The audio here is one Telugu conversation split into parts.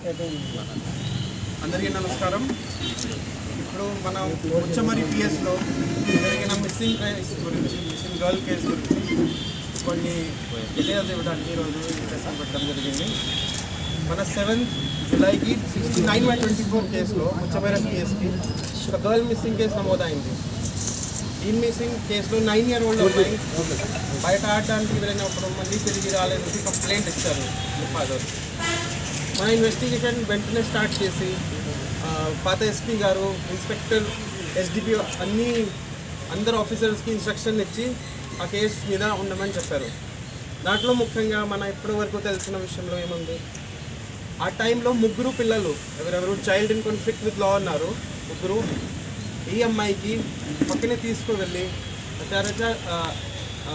అందరికీ నమస్కారం. ఇప్పుడు మనం ముచ్చమరి పిఎస్లో జరిగిన మిస్సింగ్ కేస్ గురించి, మిస్సింగ్ గర్ల్ కేసు గురించి కొన్ని డీటెయిల్స్ ఇవ్వడానికి ఈరోజు ఇంట్రెస్ట్ పెట్టడం జరిగింది. మన 7th జూలైకి 69/24 కేసులో ముచ్చమరి పిఎస్కి ఒక గర్ల్ మిస్సింగ్ కేసు నమోదైంది. ఈ మిస్సింగ్ కేసులో 9-year-old అమ్మాయి బయట ఆడడానికి వెళ్ళినప్పుడు మళ్ళీ తిరిగి రాలేదని కంప్లైంట్ ఇచ్చారు ఫాదర్. మన ఇన్వెస్టిగేషన్ వెంటనే స్టార్ట్ చేసి పాత ఎస్పీ గారు, ఇన్స్పెక్టర్, ఎస్డిపి అందరు ఆఫీసర్స్కి ఇన్స్ట్రక్షన్ ఇచ్చి ఆ కేసు మీద ఉండమని చెప్పారు. దాంట్లో ముఖ్యంగా మన ఇప్పటి వరకు తెలిసిన విషయంలో ఏముంది, ఆ టైంలో 3 పిల్లలు ఎవరెవరు child in conflict with law ఉన్నారు. 3 ఈ అమ్మాయికి పక్కనే తీసుకువెళ్ళి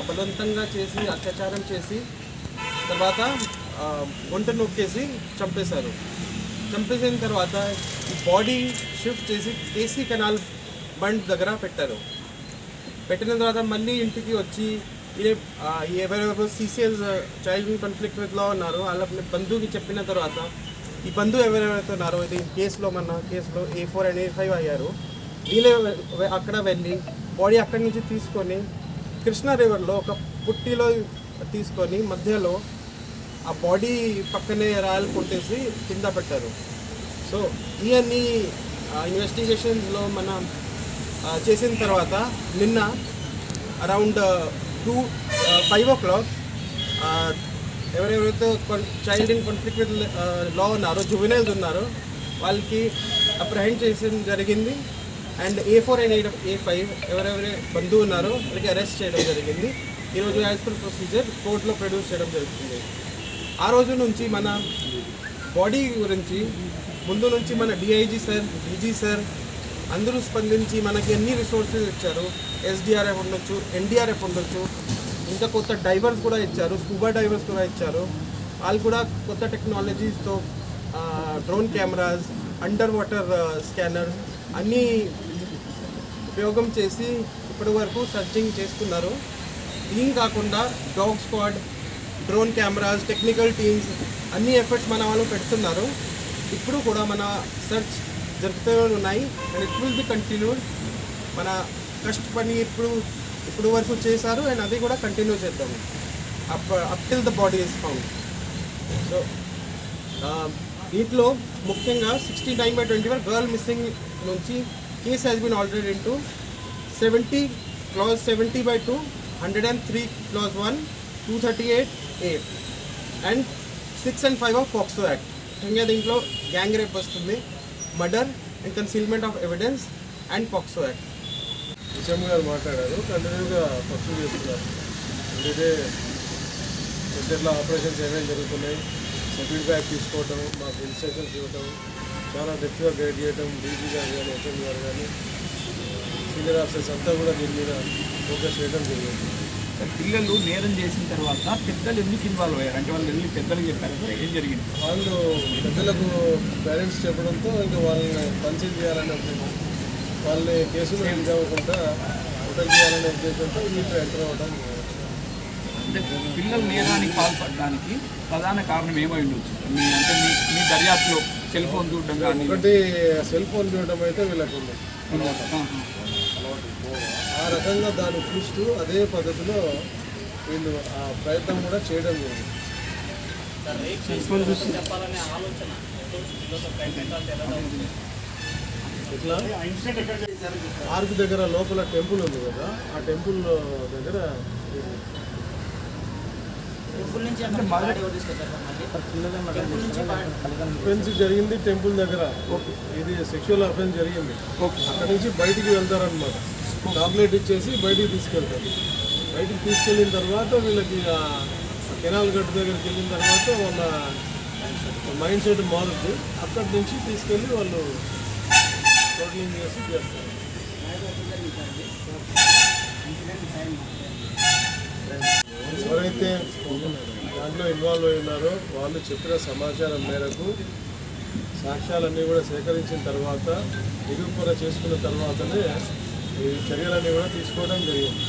బలవంతంగా చేసి అత్యాచారం చేసి తర్వాత ఒంట నొక్కేసి చంపేశారు. చంపేసిన తర్వాత ఈ బాడీ షిఫ్ట్ చేసి కేసీ కెనాల్ బండ్ దగ్గర పెట్టారు. పెట్టిన తర్వాత మళ్ళీ ఇంటికి వచ్చి ఎవరెవరు CCLs child in conflict with law ఉన్నారో వాళ్ళ బంధువుకి చెప్పిన తర్వాత ఈ బంధువు ఎవరెవరైతే ఉన్నారో ఇది కేసులో మన కేసులో A4 and A5 అయ్యారు. వీళ్ళే అక్కడ వెళ్ళి బాడీ అక్కడి నుంచి తీసుకొని కృష్ణా రివర్లో ఒక పుట్టిలో తీసుకొని మధ్యలో ఆ బాడీ పక్కనే రాయలు కొట్టేసి కింద పెట్టారు. సో ఇవన్నీ ఇన్వెస్టిగేషన్స్లో మనం చేసిన తర్వాత నిన్న అరౌండ్ 5 o'clock ఎవరెవరైతే child in conflict with law ఉన్నారో, జువెనైల్స్ ఉన్నారో వాళ్ళకి అప్రహెండ్ చేసడం జరిగింది. అండ్ A4 and A5 ఎవరెవరి బంధువు ఉన్నారో వాళ్ళకి అరెస్ట్ చేయడం జరిగింది. ఈరోజు యాజ్ పర్ ప్రొసీజర్ కోర్టులో ప్రొడ్యూస్ చేయడం జరుగుతుంది. ఆ రోజు నుంచి మన బాడీ గురించి ముందు నుంచి మన DIG సార్, DG సార్ అందరూ స్పందించి మనకి ఎన్ని రిసోర్సెస్ ఇచ్చారు. SDRF ఉండొచ్చు, NDRF ఉండొచ్చు, ఇంకా కొత్త డైవర్స్ కూడా ఇచ్చారు, స్కూబా డైవర్స్ కూడా ఇచ్చారు. వాళ్ళు కూడా కొత్త టెక్నాలజీస్తో drone cameras, under water scanner అన్నీ ఉపయోగం చేసి ఇప్పటి వరకు సర్చింగ్ చేస్తున్నారు. దీని కాకుండా dog squad, drone cameras, technical teams అన్ని ఎఫర్ట్స్ మన వాళ్ళు పెడుతున్నారు. ఇప్పుడు కూడా మన సెర్చ్ జరుగుతూనే ఉన్నాయి. And it will be continued. మన కష్ట పని ఇప్పుడు వరకు చేశారు అండ్ అది కూడా కంటిన్యూ చేద్దాము up till the body is found. So దీంట్లో ముఖ్యంగా 69/24 గర్ల్ మిస్సింగ్ నుంచి case has been already into 70 clause 70/2, 103 clause 1, 238A and 6 and 5 of POCSO Act. ముఖ్యంగా దీంట్లో గ్యాంగ్ రేప్ వస్తుంది, murder and concealment of evidence and POCSO Act. Vijayamma గారు మాట్లాడారు, కంటిన్యూగా పర్సూ చేస్తున్నారు. ఇదే ఎట్లా ఆపరేషన్స్ ఏమేమి జరుగుతున్నాయి, ఫీడ్బ్యాక్ తీసుకోవటం, మాకు ఇన్స్ట్రక్షన్స్ ఇవ్వటం, చాలా డెప్త్గా గైడ్ చేయటం, డీజీ గారు కానీ, ఎస్ఎం గారు కానీ, సీనియర్ ఆఫీసర్స్ అంతా కూడా దీని మీద ఫోకస్ చేయడం జరిగింది. పిల్లలు నేరం చేసిన తర్వాత పెద్దలు ఎందుకు ఇన్వాల్వ్ అయ్యారు అంటే వాళ్ళు వెళ్ళి పెద్దలకు చెప్పారు సార్, ఏం జరిగింది? వాళ్ళు పెద్దలకు పేరెంట్స్ చెప్పడంతో ఇంకా వాళ్ళని కన్సీల్ చేయాలనే ఉద్దేశం, వాళ్ళని కేసులు ఎండ్ అవ్వకుండా ప్రొటెక్ట్ చేయాలనే ఉద్దేశంతో వీళ్ళు ఎంటర్ అవ్వడం. అంటే పిల్లలు నేరానికి పాల్పడడానికి ప్రధాన కారణం ఏమై ఉండొచ్చు అంటే మీ దర్యాప్తులో సెల్ ఫోన్ చూడడం కానీ? ఒకటి సెల్ ఫోన్ చూడడం అయితే వీళ్ళకు ఉంది. ఆ రకంగా దాన్ని చూస్తూ అదే పద్ధతిలో వీళ్ళు ఆ ప్రయత్నం కూడా చేయడం జరిగింది. ఇట్లా ఆర్క్ దగ్గర లోపల టెంపుల్ ఉంది కదా, ఆ టెంపుల్ దగ్గర అఫెన్స్ జరిగింది. టెంపుల్ దగ్గర ఇది సెక్షువల్ అఫెన్స్ జరిగింది. అక్కడి నుంచి బయటికి వెళ్తారనమాట, చాక్లెట్ ఇచ్చేసి బయటికి తీసుకెళ్తారు. బయటికి తీసుకెళ్ళిన తర్వాత వీళ్ళకి కెనాల్ గట్టు దగ్గరికి వెళ్ళిన తర్వాత వాళ్ళ మైండ్ సెట్ మారుద్ది. అక్కడి నుంచి తీసుకెళ్ళి వాళ్ళు టోటలింగ్ చేస్తారు. ఎవరైతే దాంట్లో ఇన్వాల్వ్ అయి ఉన్నారో వాళ్ళు చెప్పిన సమాచారం మేరకు సాక్ష్యాలన్నీ కూడా సేకరించిన తర్వాత నిరూపణ చేసుకున్న తర్వాతనే ఈ చర్యలన్నీ కూడా తీసుకోవడం జరిగింది.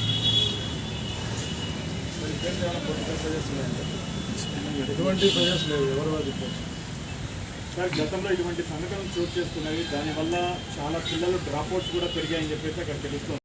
ఎటువంటి ప్రజెస్ లేవు, ఎవరు చెప్పచ్చు. సార్ గతంలో ఇటువంటి సంఘటనలు చోటు చేసుకున్నవి, దానివల్ల చాలా పిల్లలు డ్రాప్అవుట్స్ కూడా పెరిగాయని చెప్పేసి అక్కడ తెలుస్తుంది.